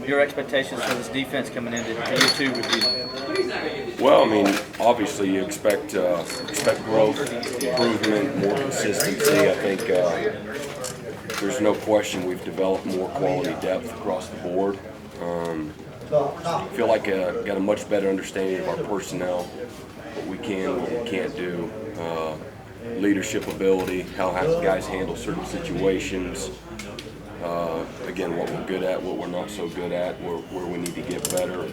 your expectations for this defense coming into year 2 review? Well, I mean, obviously you expect growth, improvement, more consistency. I think there's no question we've developed more quality depth across the board. I feel like I got a much better understanding of our personnel, what we can, what we can't do, leadership ability, how guys handle certain situations. Again, what we're good at, what we're not so good at, where we need to get better.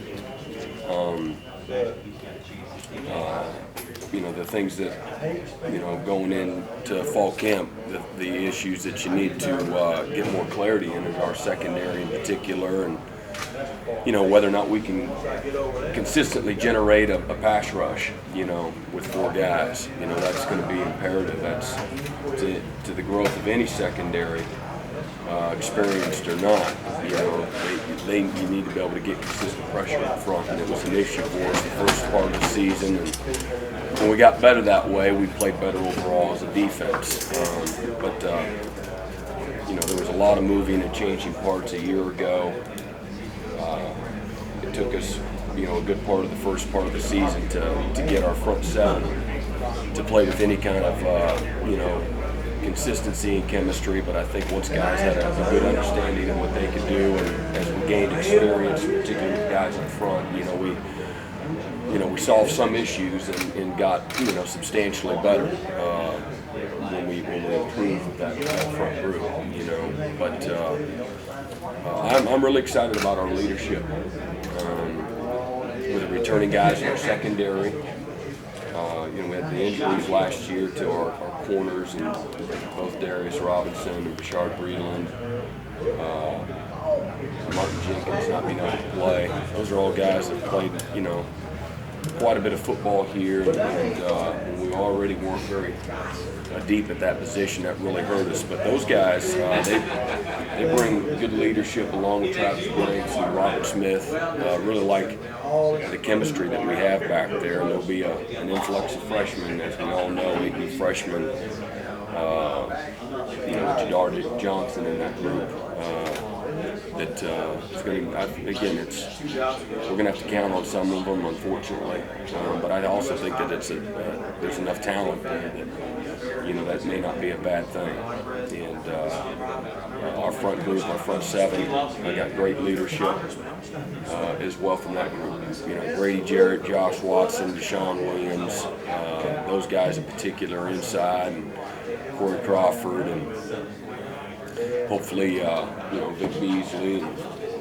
The things that, going into fall camp, the issues that you need to get more clarity in our secondary in particular, and whether or not we can consistently generate a pass rush, with 4 guys. That's going to be imperative. That's to the growth of any secondary, experienced or not. You need to be able to get consistent pressure up front, and it was an issue for us the first part of the season. And when we got better that way, we played better overall as a defense. But there was a lot of moving and changing parts a year ago. It took us, a good part of the first part of the season to get our front 7 to play with any kind of, consistency and chemistry. But I think once guys had a good understanding of what they could do, and as we gained experience, particularly with guys up front, we solved some issues and got, substantially better when we improved that front group, But I'm really excited about our leadership with the returning guys in our secondary. We had the injuries last year to our corners, and both Darius Robinson and Bashard Breedland, Martin Jenkins not being able to play. Those are all guys that played, quite a bit of football here, and we already weren't very deep at that position. That really hurt us. But those guys, they bring good leadership along with Travis Briggs and Robert Smith. Really like the chemistry that we have back there. And there'll be an influx of freshmen, as we all know, 8 new freshmen. Jadar Johnson in that group. That it's going to, again, we're going to have to count on some of them, unfortunately. But I also think that there's enough talent there that, that may not be a bad thing. And our front group, our front 7, I got great leadership as well from that group. Grady Jarrett, Josh Watson, Deshaun Williams, those guys in particular inside, and Corey Crawford, and hopefully, Vic Beasley and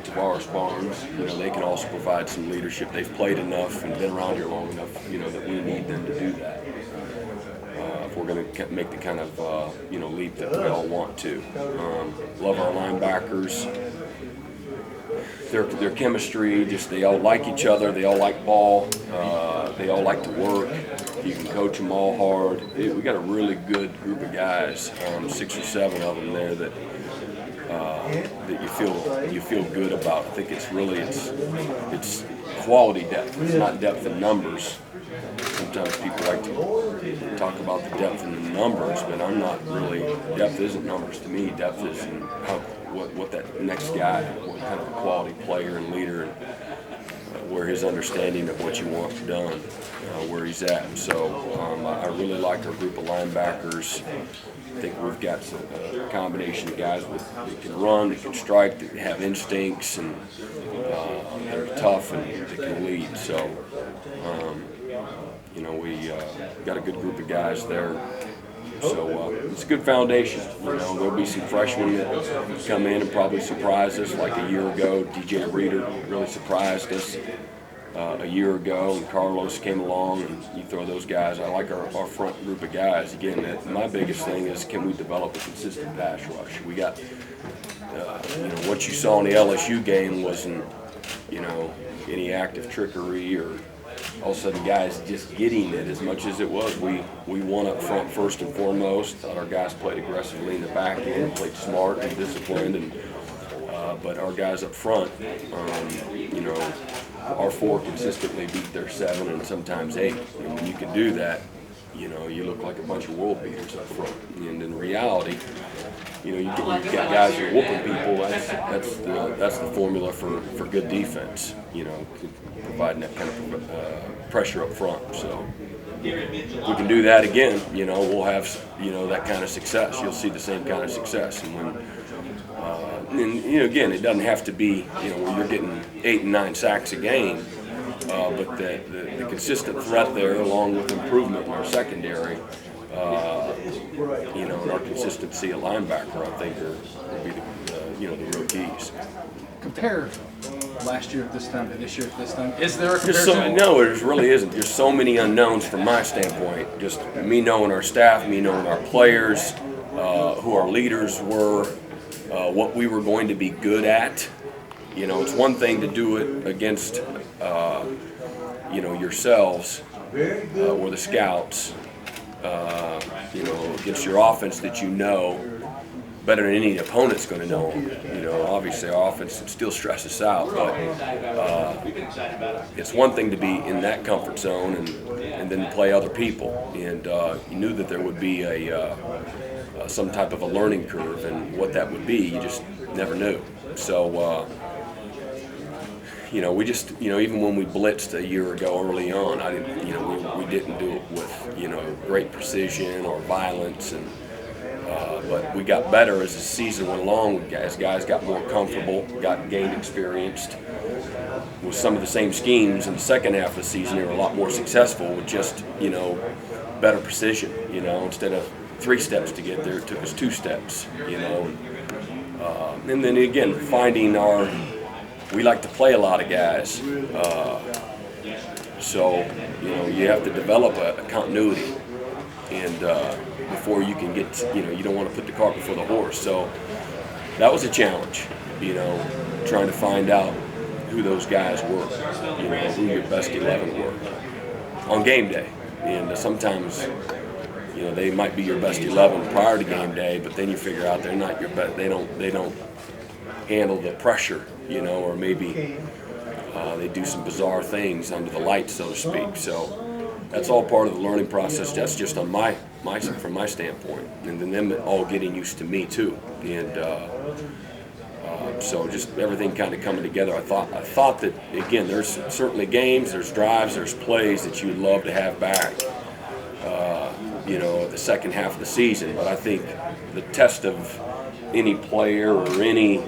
Tavares Barnes, they can also provide some leadership. They've played enough and been around here long enough, that we need them to do that. If we're going to make the kind of, leap that we all want to. Love our linebackers. Their chemistry, they all like each other. They all like ball. They all like to work. You can coach them all hard. We got a really good group of guys, 6 or 7 of them there that you feel good about. I think it's quality depth. It's not depth in numbers. Sometimes people like to talk about the depth in the numbers, but I'm not really. Depth isn't numbers to me. Depth is in what that next guy, what kind of a quality player and leader, and where his understanding of what you want done, where he's at. So I really like our group of linebackers. I think we've got a combination of guys that can run, that can strike, that have instincts, and that are tough and that can lead. So, we got a good group of guys there. So it's a good foundation. There'll be some freshmen that come in and probably surprise us. Like a year ago, DJ Reader really surprised us a year ago, and Carlos came along, and you throw those guys. I like our front group of guys. Again, my biggest thing is, can we develop a consistent pass rush? We got, what you saw in the LSU game wasn't, any active trickery or all of a sudden guys just getting it as much as it was. We won up front first and foremost. Thought our guys played aggressively in the back end, played smart and disciplined, and but our guys up front, our 4 consistently beat their 7 and sometimes 8. And when you can do that, you know, you look like a bunch of world beaters up front. And in reality, you know, you got guys who are whooping people. That's the formula for good defense. You know, providing that kind of pressure up front. So if we can do that again, you know, we'll have, you know, that kind of success. You'll see the same kind of success. And when, and you know, again, it doesn't have to be, you know, where you're getting 8 and 9 sacks a game, but the consistent threat there, along with improvement in our secondary, you know, and our consistency at linebacker, I think, will be the, you know, the real keys. Compare last year at this time to this year at this time. Is there a comparison? No, there really isn't. There's so many unknowns from my standpoint. Just me knowing our staff, me knowing our players, who our leaders were, what we were going to be good at. You know, it's one thing to do it against, you know, yourselves or the scouts, you know, against your offense that you know better than any opponent's going to know them. You know, obviously our offense still stresses us out, but it's one thing to be in that comfort zone and then play other people. And you knew that there would be some type of a learning curve, and what that would be, you just never knew. So, you know, we just, you know, even when we blitzed a year ago early on, I didn't, you know, we didn't do it with, you know, great precision or violence, and but we got better as the season went along. As guys got more comfortable, gained experienced with some of the same schemes. In the second half of the season, they were a lot more successful with just, you know, better precision. You know, instead of 3 steps to get there, it took us 2 steps. You know, and then again, finding our. We like to play a lot of guys, so you know you have to develop a continuity, and before you can get, you know, you don't want to put the cart before the horse. So that was a challenge, you know, trying to find out who those guys were, you know, who your best 11 were on game day, and sometimes, you know, they might be your best 11 prior to game day, but then you figure out they're not your best. They don't handle the pressure, you know, or maybe they do some bizarre things under the lights, so to speak. So that's all part of the learning process. That's just on from my standpoint, and then them all getting used to me too. And so just everything kind of coming together. I thought that, again, there's certainly games, there's drives, there's plays that you'd love to have back, you know, the second half of the season. But I think the test of any player or any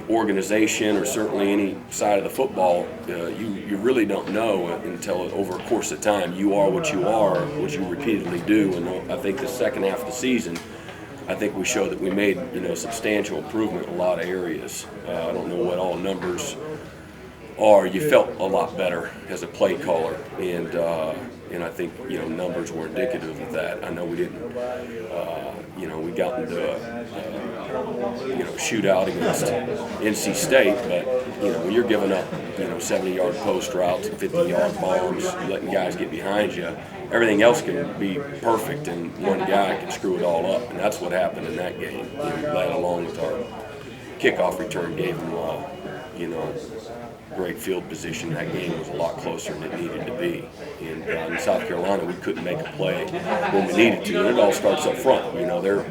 organization, or certainly any side of the football, you really don't know until over a course of time. You are what you are, what you repeatedly do. And I think the second half of the season, I think we showed that we made, you know, substantial improvement in a lot of areas. I don't know what all numbers are. You felt a lot better as a play caller, and I think, you know, numbers were indicative of that. I know we didn't, you know, we got into you know, shootout against NC State, but, you know, when you're giving up, you know, 70-yard post routes and 50-yard bombs, letting guys get behind you, everything else can be perfect, and one guy can screw it all up, and that's what happened in that game. You know, that, along with our kickoff return, gave them, you know, great field position. That game was a lot closer than it needed to be. And in South Carolina, we couldn't make a play when we needed to, and it all starts up front. You know, they're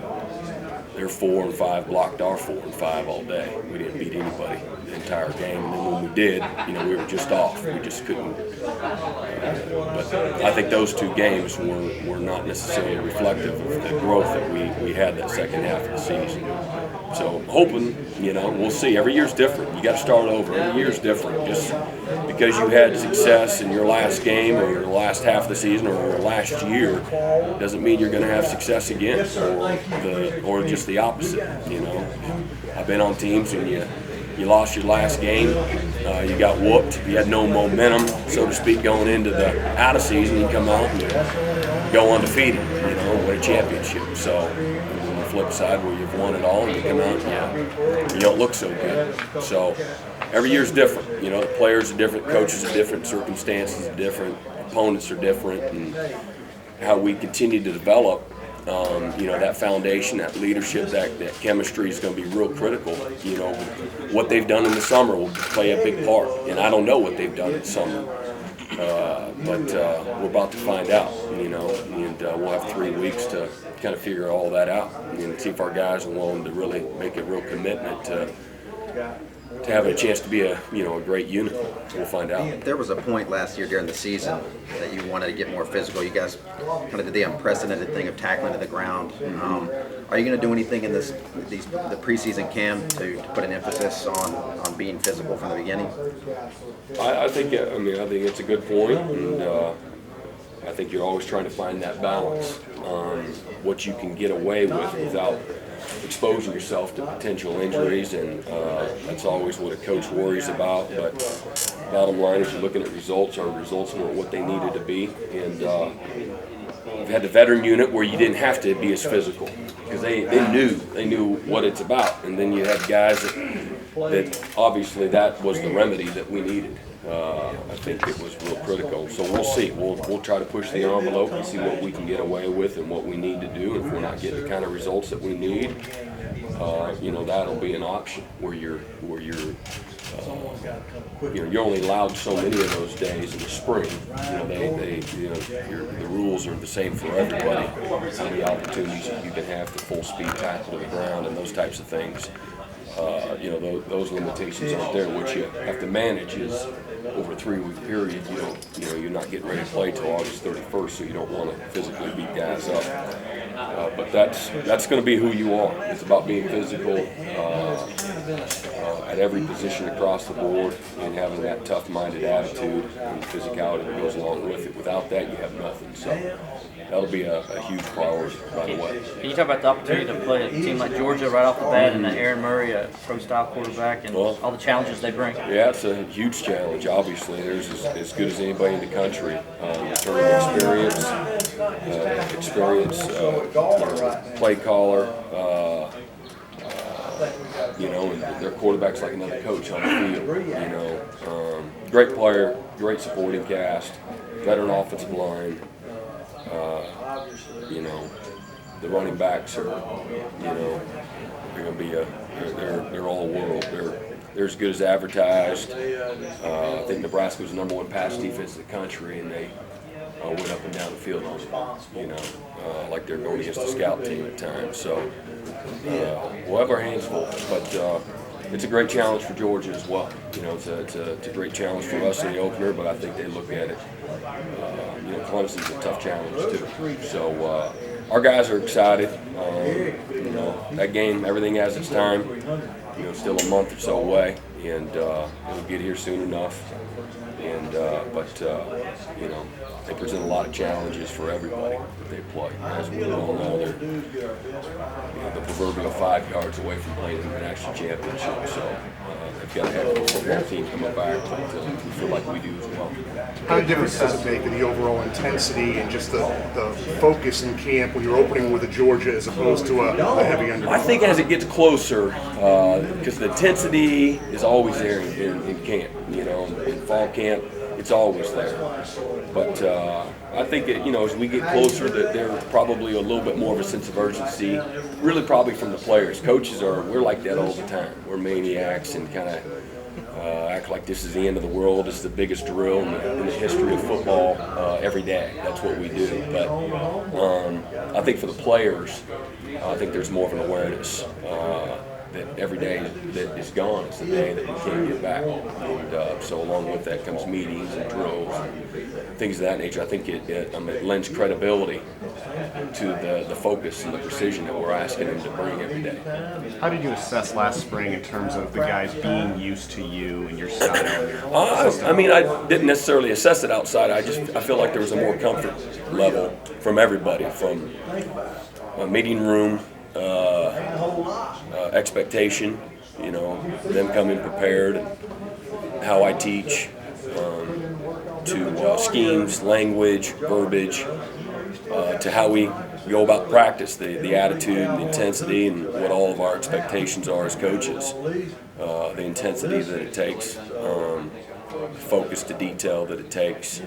4 and 5 blocked our 4 and 5 all day. We didn't beat anybody the entire game, and then when we did, you know, we were just off. We just couldn't. But I think those 2 games were not necessarily reflective of the growth that we had that second half of the season. So hoping, you know, we'll see. Every year's different. You got to start over. Every year's different. Just because you had success in your last game or your last half of the season or your last year doesn't mean you're going to have success again, or just the opposite. You know, I've been on teams and you lost your last game, you got whooped, you had no momentum, so to speak, going into the out of season. You come out and you go undefeated, you know, win a championship. So on the flip side, where you've won it all and you come out and you don't look so good. So every year's different. You know, the players are different, coaches are different, circumstances are different, opponents are different, and how we continue to develop, you know, that foundation, that leadership, that chemistry is going to be real critical. You know, what they've done in the summer will play a big part, and I don't know what they've done in the summer. but we're about to find out, and we'll have 3 weeks to kind of figure all that out and see if our guys are willing to really make a real commitment to having a chance to be a great unit. We'll find out. There was a point last year during the season that you wanted to get more physical. You guys kind of did the unprecedented thing of tackling to the ground. Are you going to do anything in the preseason camp to put an emphasis on being physical from the beginning? I think it's a good point, and I think you're always trying to find that balance on what you can get away with without exposing yourself to potential injuries, and that's always what a coach worries about. But bottom line is, you're looking at results. Our results were what they needed to be, and we've had the veteran unit where you didn't have to be as physical because they knew what it's about, and then you had guys that obviously that was the remedy that we needed. I think it was real critical. So we'll see. We'll try to push the envelope and see what we can get away with and what we need to do. If we're not getting the kind of results that we need, that'll be an option where you're only allowed so many of those days in the spring. The rules are the same for everybody. How many opportunities you can have to full speed tackle to the ground and those types of things. Those limitations aren't there. What you have to manage is over a 3-week period. You're not getting ready to play till August 31st, so you don't want to physically beat guys up. But that's going to be who you are. It's about being physical at every position across the board and having that tough-minded attitude and physicality that goes along with it. Without that, you have nothing. So that'll be a huge priority, by the way. Can you talk about the opportunity to play a team like Georgia right off the bat, and then Aaron Murray, a pro-style quarterback, and all the challenges they bring? Yeah, it's a huge challenge. Obviously, they're as good as anybody in the country. Returning experience, play caller, and their quarterback's like another coach on the field. Great player, great supporting cast, veteran offensive line. The running backs are, they're going to be they're all world. They're as good as advertised. I think Nebraska was the #1 pass defense in the country, and they went up and down the field on it, like they're going against a scout team at times. So we'll have our hands full, but it's a great challenge for Georgia as well. It's a great challenge for us in the opener, but I think they look at it. Clemson's a tough challenge too. So our guys are excited. That game, everything has its time. Still a month or so away, and it'll get here soon enough. They present a lot of challenges for everybody that they play. As we all know, they're the proverbial 5 yards away from playing in the national championship. So they've got to have a football team coming back, but we feel like we do as well. How different does it make in the overall intensity and just the focus in camp when you're opening with a Georgia as opposed to a heavy underdog? I think as it gets closer, because the intensity is always there in camp. In fall camp, it's always there. But I think as we get closer, that there's probably a little bit more of a sense of urgency. Really, probably from the players. Coaches we're like that all the time. We're maniacs and kind of act like this is the end of the world. It's the biggest drill in the history of football every day. That's what we do. But I think for the players, I think there's more of an awareness that every day that is gone is the day that we can't get back. And so along with that comes meetings and drills and things of that nature. I think it lends credibility to the focus and the precision that we're asking them to bring every day. How did you assess last spring in terms of the guys being used to you and your style and your system? I didn't necessarily assess it outside. I feel like there was a more comfort level from everybody, from a meeting room, expectation, them coming prepared, and how I teach, to schemes, language, verbiage, to how we go about practice, the attitude and the intensity and what all of our expectations are as coaches, the intensity that it takes, focus to detail that it takes,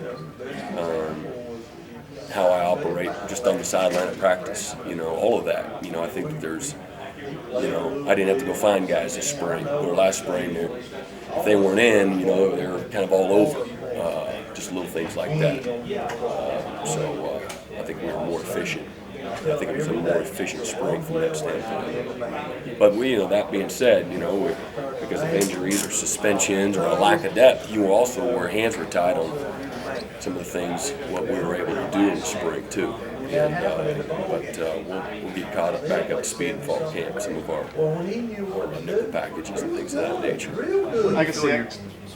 how I operate just on the sideline at practice, all of that. I think that there's, I didn't have to go find guys this spring or last spring. If they weren't in, they were kind of all over, just just little things like that. So I think we were more efficient. I think it was a more efficient spring from that standpoint. But that being said, because of injuries or suspensions or a lack of depth, our hands were tied on some of the things what we were able to do in the spring too. But we'll get caught up back up to speed in fall camp. Some of our nickel packages and things of that nature. I can see.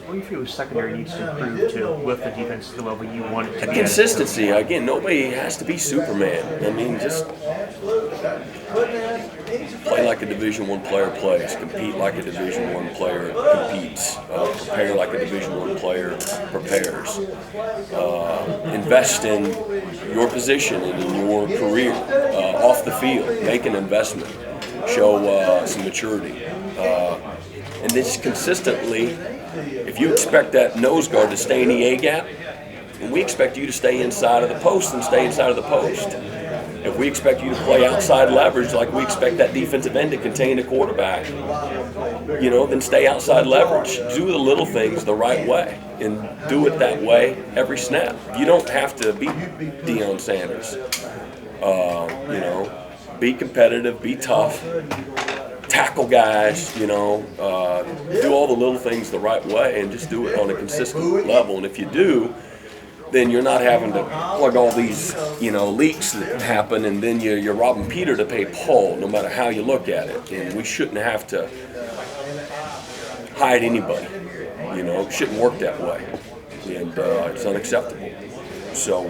What do you feel the secondary needs to improve to lift the defense to the level you want it to be? Consistency. Again, nobody has to be Superman. I mean, just play like a Division I player plays, compete like a Division I player competes, prepare like a Division I player prepares. Invest in your position and in your career off the field. Make an investment. Show some maturity. And this consistently, if you expect that nose guard to stay in the A gap, and we expect you to stay inside of the post and stay inside of the post. If we expect you to play outside leverage like we expect that defensive end to contain the quarterback, then stay outside leverage. Do the little things the right way and do it that way every snap. You don't have to be Deion Sanders. Be competitive, be tough. Tackle guys, do all the little things the right way and just do it on a consistent level. And if you do, then you're not having to plug all these, leaks that happen, and then you're robbing Peter to pay Paul, no matter how you look at it. And we shouldn't have to hide anybody, it shouldn't work that way. And it's unacceptable. So,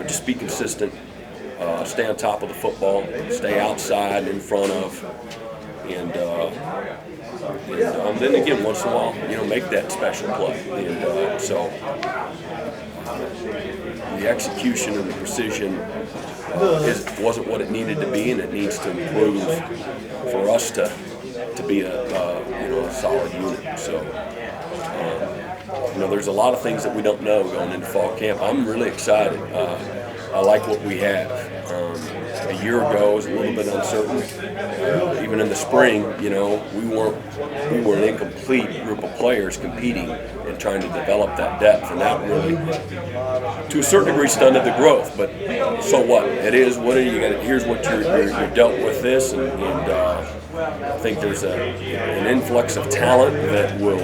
just be consistent. Stay on top of the football, stay outside in front of, and then again, once in a while, make that special play. And so the execution and the precision wasn't what it needed to be, and it needs to improve for us to be a solid unit. So there's a lot of things that we don't know going into fall camp. I'm really excited. I like what we have. A year ago, it was a little bit uncertain. Even in the spring, we were an incomplete group of players competing and trying to develop that depth, and that really, to a certain degree, stunted the growth. But so what? It is what it is. Here's what you're dealt with this, and I think there's an influx of talent that will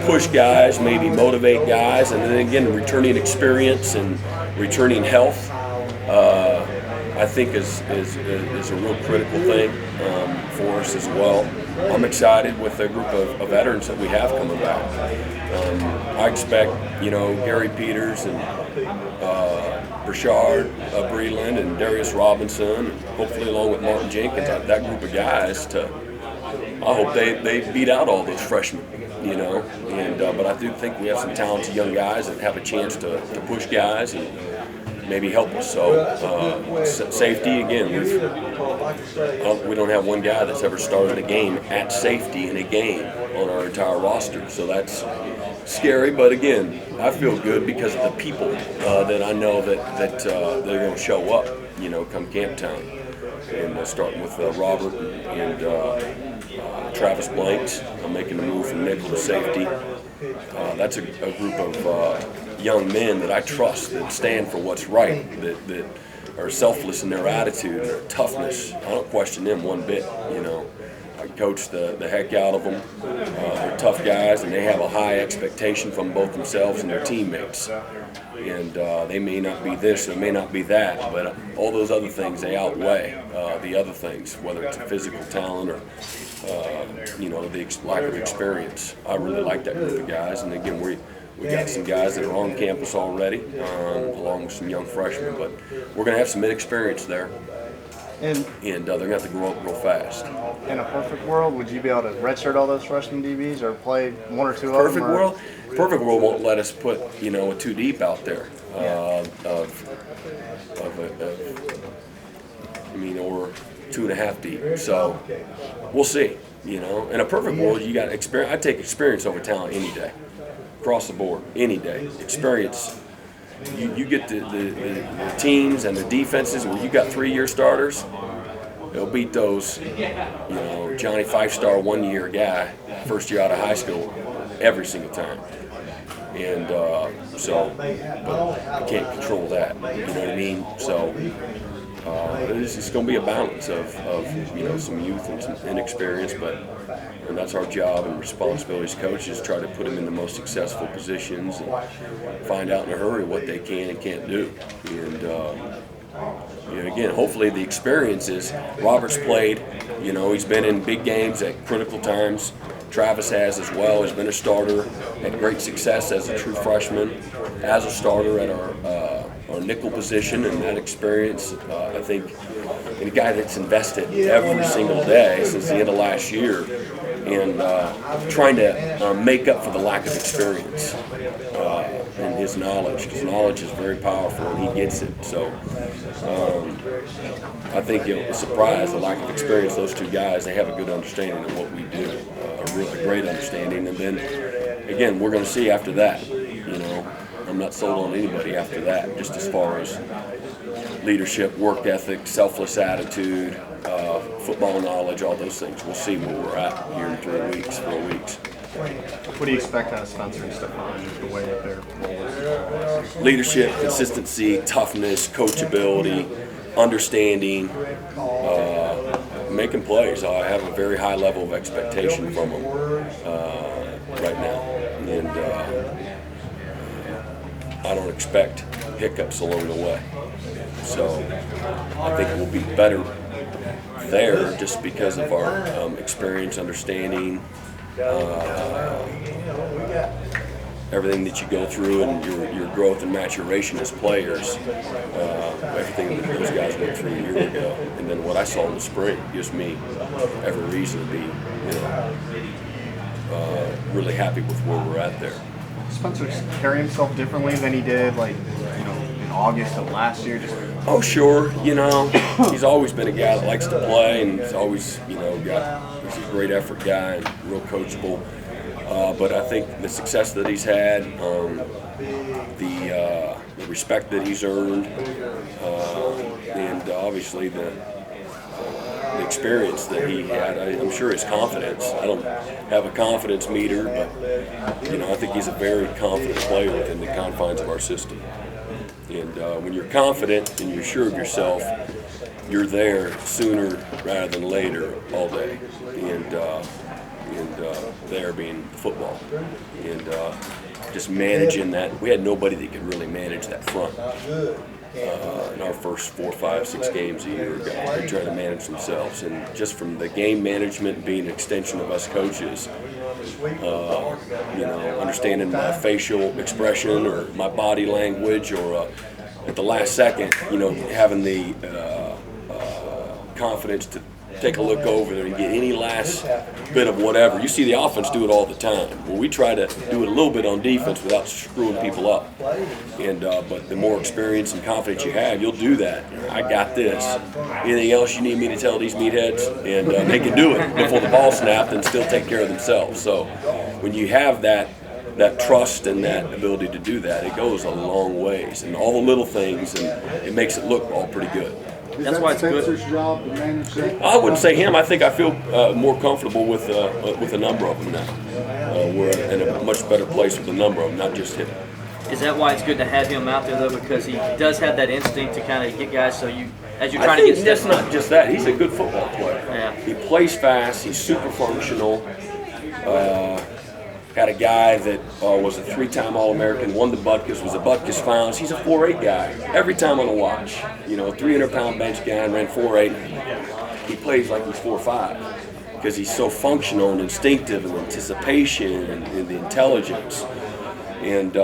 push guys, maybe motivate guys, and then again, returning experience and returning health. I think is a real critical thing for us as well. I'm excited with the group of veterans that we have coming back. I expect, Gary Peters and Rashard Breland and Darius Robinson, and hopefully along with Martin Jenkins, that group of guys I hope they beat out all those freshmen, but I do think we have some talented young guys that have a chance to push guys and maybe help us. So safety, again, we don't have one guy that's ever started a game at safety in a game on our entire roster. So that's scary, but again, I feel good because of the people that I know that they're going to show up, come camp time. And starting with Robert and Travis Blanks, I'm making the move from nickel to safety. That's a group of young men that I trust, that stand for what's right, that are selfless in their attitude, their toughness. I don't question them one bit. I coach the heck out of them. They're tough guys, and they have a high expectation from both themselves and their teammates. And they may not be this, they may not be that, but all those other things, they outweigh the other things, whether it's a physical talent or the lack of experience. I really like that group of guys, and again, we got some guys that are on campus already, along with some young freshmen, but we're going to have some inexperience there, and they're going to have to grow up real fast. In a perfect world, would you be able to redshirt all those freshman DBs or play one or two of them? Perfect world won't let us put a two deep out there or 2.5 deep. So we'll see. In a perfect world, you got experience. I take experience over talent any day, across the board, any day. Experience. You get the teams and the defenses where you got 3-year starters. They'll beat those, Johnny 5-star 1-year guy, first year out of high school. every single time. And but I can't control that. You know what I mean? So it's going to be a balance of some youth and some inexperience, and that's our job and responsibility as coaches, try to put them in the most successful positions and find out in a hurry what they can and can't do. And again, hopefully the experience is Robert's played. He's been in big games at critical times. Travis has as well. He's been a starter, had great success as a true freshman, as a starter at our nickel position, and that experience, I think, in a guy that's invested every single day since the end of last year, and trying to make up for the lack of experience and his knowledge, because knowledge is very powerful and he gets it. So I think it'll surprise the lack of experience. Those two guys, they have a good understanding of what we do, a really great understanding. And then again, we're going to see after that. I'm not sold on anybody after that, just as far as leadership, work ethic, selfless attitude, football knowledge, all those things. We'll see where we're at here in 4 weeks. What do you expect out of Spencer and Stephon, the way that they're leadership, consistency, toughness, coachability, understanding, making plays. I have a very high level of expectation from them right now. And I don't expect hiccups along the way. So I think we'll be better there just because of our experience, understanding, everything that you go through and your growth and maturation as players, everything that those guys went through a year ago, and then what I saw in the spring gives me every reason to be really happy with where we're at there. Spencer carry himself differently than he did, in August of last year? Oh, sure. He's always been a guy that likes to play, and he's always, he's a great effort guy and real coachable. But I think the success that he's had, the respect that he's earned, and obviously the experience that he had, I'm sure his confidence. I don't have a confidence meter, but I think he's a very confident player within the confines of our system. And when you're confident and you're sure of yourself, you're there sooner rather than later all day. And there being football. And just managing that. We had nobody that could really manage that front in our first 4, 5, 6 games a year ago. They tried to manage themselves. And just from the game management being an extension of us coaches, understanding my facial expression or my body language, or at the last second, having the confidence to take a look over there and get any last bit of whatever. You see the offense do it all the time. Well, we try to do it a little bit on defense without screwing people up. And but the more experience and confidence you have, you'll do that. I got this. Anything else you need me to tell these meatheads? And they can do it before the ball snapped and still take care of themselves. So when you have that trust and that ability to do that, it goes a long ways. And all the little things, and it makes it look all pretty good. That's why it's Spencer's good. job to manage that? I wouldn't say him. I think I feel more comfortable with a number of them now. We're in a much better place with a number of them, not just him. Is that why it's good to have him out there, though? Because he does have that instinct to kind of get guys, so as you're trying to get that's steps. not just that. He's a good football player. Yeah. He plays fast. He's super functional. Had a guy that was a 3-time All-American, won the Butkus, was a Butkus Finals. He's a 4.8 guy. Every time on a watch, 300-pound bench guy and ran 4.8. He plays like he's 4.5 because he's so functional and instinctive and anticipation and the intelligence. And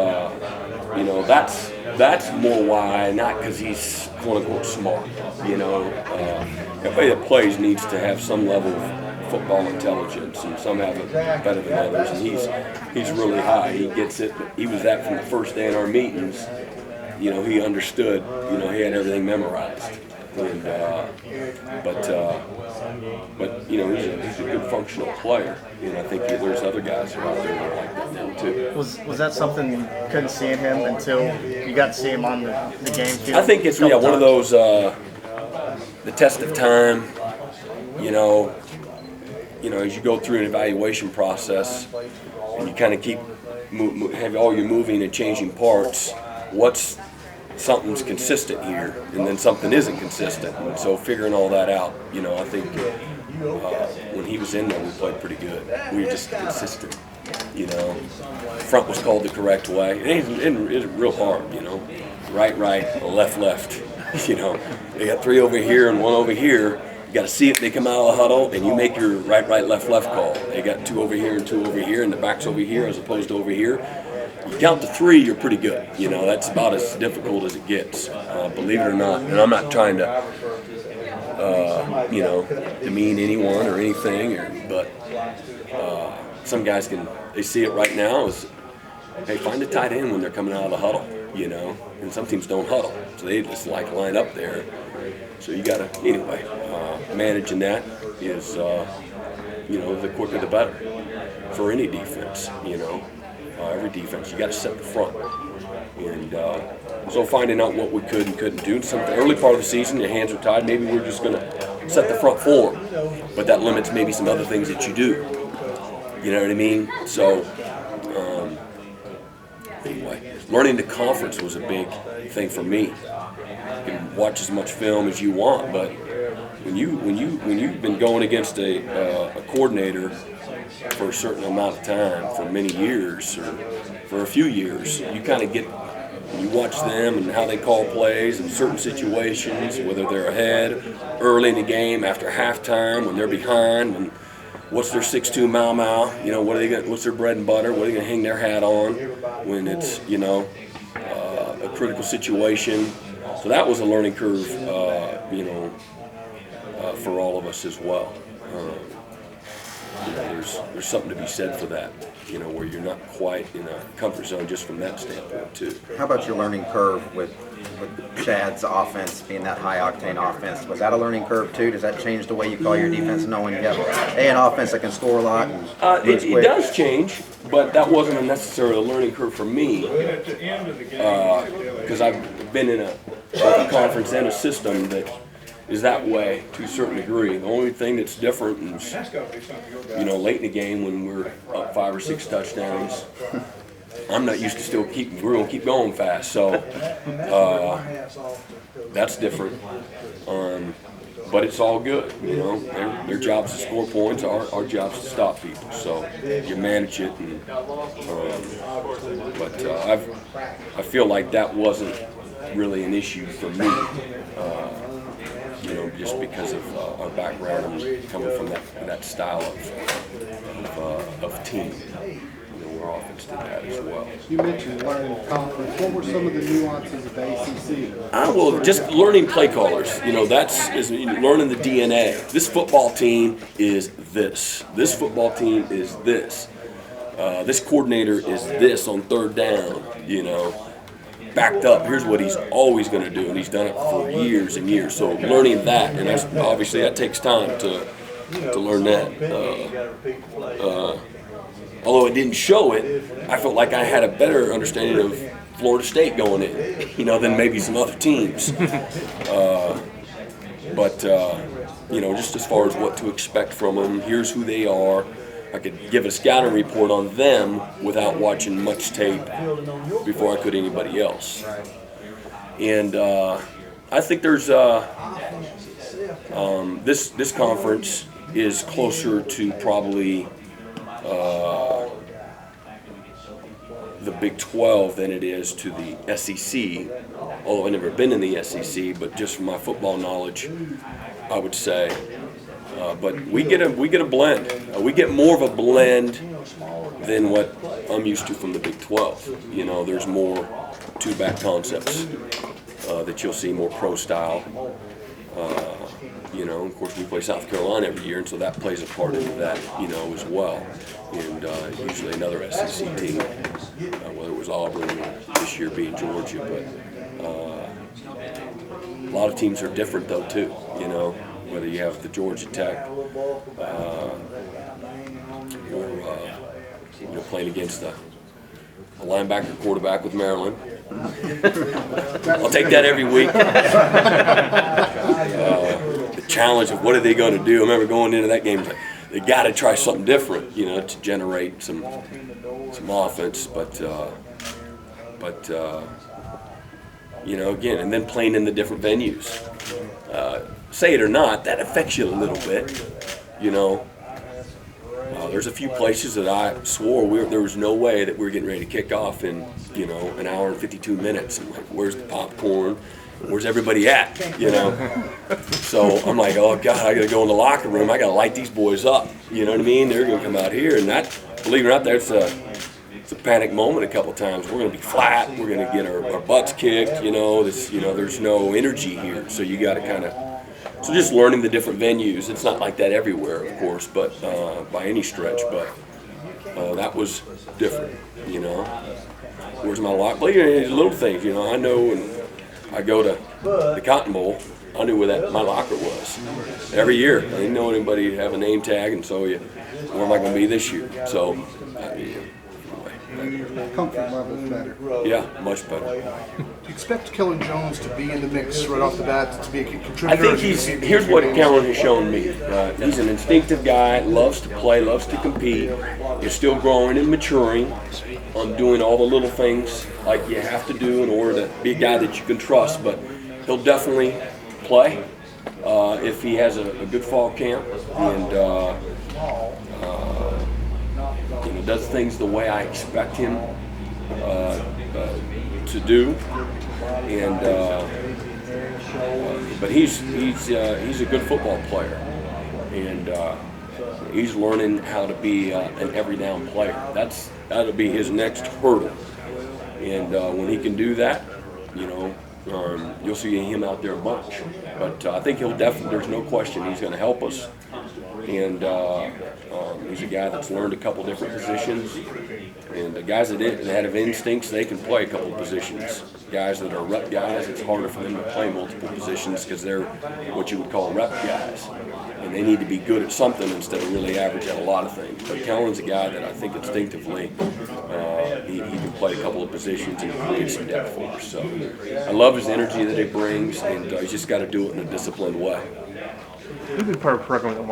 that's more why, not because he's quote unquote smart. Everybody that plays needs to have some level of football intelligence, and some have it better than others, and he's really high. He gets it. He was that from the first day in our meetings. He understood. He had everything memorized. And but he's a good functional player, and I think there's other guys who are out there that are like that now too. Was that something you couldn't see in him until you got to see him on the game field? I think it's one of those the test of time. As you go through an evaluation process, you kind of keep have all your moving and changing parts. Something's consistent here, and then something isn't consistent. And so figuring all that out, I think when he was in there, we played pretty good. We were just consistent. Front was called the correct way. It's real hard, right, left. They got 3 over here and 1 over here. You got to see it. They come out of the huddle, and you make your right, left call. They got 2 over here and 2 over here, and the back's over here as opposed to over here. You count to 3, you're pretty good. That's about as difficult as it gets, believe it or not. And I'm not trying to, demean anyone or anything, but some guys they see it right now as, hey, find a tight end when they're coming out of the huddle, and some teams don't huddle, so they just line up there. So you got to, anyway, managing that is, the quicker the better for any defense, every defense. You got to set the front. And so finding out what we could and couldn't do. The early part of the season, your hands were tied. Maybe we're just going to set the front for them. But that limits maybe some other things that you do. You know what I mean? So, anyway, learning the conference was a big thing for me. You can watch as much film as you want, but when you've been going against a coordinator for a certain amount of time, for many years, or for a few years, you kind of you watch them and how they call plays in certain situations, whether they're ahead early in the game, after halftime, when they're behind, and what's their 6'2" mau. What's their bread and butter? What are they going to hang their hat on when it's a critical situation? So that was a learning curve, for all of us as well. There's something to be said for that, where you're not quite in a comfort zone just from that standpoint too. How about your learning curve with Chad's offense being that high-octane offense? Was that a learning curve too? Does that change the way you call your defense, knowing you have an offense that can score a lot? It does change, but that wasn't necessarily a learning curve for me, because I've been in both a conference and a system that is that way to a certain degree. The only thing that's different is, late in the game when we're up 5 or 6 touchdowns, I'm not used to we're going to keep going fast. So that's different. But it's all good, Their job's to score points, our job's to stop people. So you manage it. But I feel like that wasn't really an issue for me. Just because of our background and coming from that style of team. Our offense did that as well. You mentioned learning the conference. What were some of the nuances of the ACC? Well, just learning play callers. That's learning the DNA. This football team is this. This football team is this. This coordinator is this on 3rd down, backed up. Here's what he's always going to do, and he's done it for years and years. So learning that, and obviously that takes time to learn that. Although it didn't show it, I felt like I had a better understanding of Florida State going in, than maybe some other teams. But just as far as what to expect from them, here's who they are. I could give a scouting report on them without watching much tape before I could anybody else. And I think there's this conference is closer to probably the Big 12 than it is to the SEC. Although I've never been in the SEC, but just from my football knowledge, I would say. But we get a blend. We get more of a blend than what I'm used to from the Big 12. There's more two-back concepts that you'll see, more pro style. Of course, we play South Carolina every year, and so that plays a part into that, as well. And usually another SEC team, whether it was Auburn or this year being Georgia. But a lot of teams are different, though, too, whether you have the Georgia Tech or playing against a linebacker quarterback with Maryland. I'll take that every week. The challenge of what are they going to do? I remember going into that game, they got to try something different, you know, to generate some offense. But you know, again, and then playing in the different venues. Say it or not, that affects you a little bit, you know. There's a few places that I swore there was no way that we were getting ready to kick off in, you know, an hour and 52 minutes. I'm like, where's the popcorn? Where's everybody at, you know? So I'm like, oh, God, I got to go in the locker room. I got to light these boys up, you know what I mean? They're going to come out here. And that, believe it or not, it's a panic moment a couple times. We're going to be flat. We're going to get our butts kicked, you know. There's no energy here. So you got to kind of, so just learning the different venues. It's not like that everywhere, of course, but by any stretch. But that was different, you know. Where's my lock? Well, you know, these little things, you know. I know when I go to the Cotton Bowl, I knew where my locker was every year. I didn't know anybody have a name tag, and so where am I going to be this year? So, Comfort level is better. yeah, much better. Do you expect Kellen Jones to be in the mix right off the bat, to be a contributor? I think here's what Kellen has shown me. He's an instinctive guy, loves to play, loves to compete. He's still growing and maturing on doing all the little things like you have to do in order to be a guy that you can trust. But he'll definitely play if he has a good fall camp and you know, does things the way I expect him to do. And but he's a good football player, and he's learning how to be an every down player. That'll be his next hurdle, and when he can do that, you know, you'll see him out there a bunch. But I think he'll definitely. There's no question he's going to help us, and he's a guy that's learned a couple different positions. And the guys that have instincts, they can play a couple of positions. Guys that are rep guys, it's harder for them to play multiple positions because they're what you would call rep guys. And they need to be good at something instead of really average at a lot of things. But Kellen's a guy that I think instinctively he can play a couple of positions and create some depth for us. So I love his energy that he brings, and he's just got to do it in a disciplined way. We've been part of a program that